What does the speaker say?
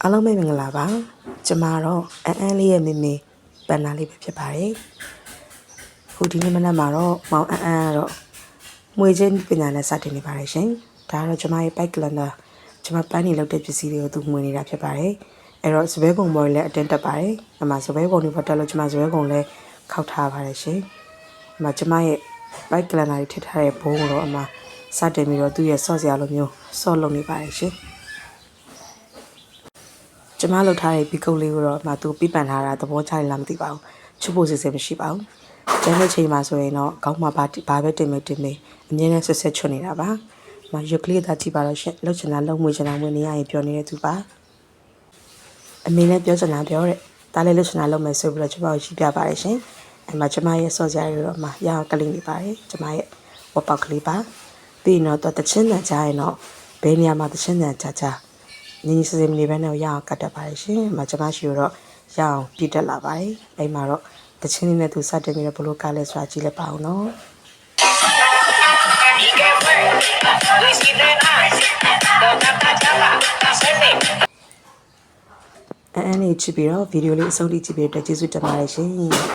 အားလုံးပဲမင်္ဂလာပါကျမတော့အန်းလေးရဲ့မေမေပန်နာလေးပဲဖြစ်ပါတယ်ခုဒီနေ့မနက်မှာတော့မောင်အန်းကတော့မွေချင်းပညာနဲ့စတင်နေပါတယ်ရှင်ဒါကတော့ကျမရဲ့ bike calendar ကျမပန်းနေလောက်တဲ့ပစ္စည်းတွေကိုသူမှွေနေတာဖြစ်ပါတယ်အဲ့တော့စပယ်ပုံပေါ်လည်းအတင်းတက်ပါတယ်အမှစပယ်ပုံတွေပေါ်တက်လို့ကျမစပယ်ပုံလည်းခောက်ထားပါတယ်ရှင်အမှကျမရဲ့ bike calendar တွေထည့်ထားတဲ့ဘုံကိုတော့အမှစတင်ပြီးတော့သူ့ရဲ့ဆော့စရာလိုမျိုးဆော့လုပ်နေပါတယ်ရှင်ကျမလုပ်ထားတဲ့ဘီကုတ်လေးကိုတော့သူပြပန်ထားတာသဘောကျလားမသိပါဘူးချဖို့စစ်စစ်မရှိပါဘူးကျန်တဲ့ချိန်မှာဆိုရင်တော့ခေါင်းမှာဘာပဲတင်မေအမြဲတမ်းဆက်ဆက်ချွတ်နေတာပါရုပ်ကလေးသာကြည့်ပါတော့ရှင်လှုပ်ချင်တာလှုပ်မွေချင်တာဝင်နေရရင်ပြောနေတဲ့သူပါအမေလည်းပြောချင်တာပြောတဲ့ဒါလည်းလှုပ်ချင်တာလှုပ်မယ်ဆိုပြီးတော့ကျမကိုရှိပြပါတယ်ရှင်အဲ့မှာကျမရဲ့စော့စရာတွေတော့ရအောင်ကလေးနေပါတယ်ကျမရဲ့ဝက်ပေါက်ကလေးပါပြီးတော့တချင်းတန်ချာရင်တော့ဘယ်နေရာမှာတချင်းတန်ချာညီစစမနေဘဲနဲ့ရအောင်ကတ်တက်ပါတယ်ရှင်။ကျမရှိတော့ရအောင်ပြည့်တက်လာပါတယ်။အဲ့မှာတော့တချင်းလေးနဲ့သူစတင်ပြီးတော့ဘလို့ကားလဲဆိုတာကြည့်လိုက်ပါအောင်နော်။အဲ့ဒီချစ်ပြီးတော့ဗီဒီယိုလေးအဆုံးထိကြည့်ပြီးတော့ကျေးဇူးတင်ပါတယ်ရှင်။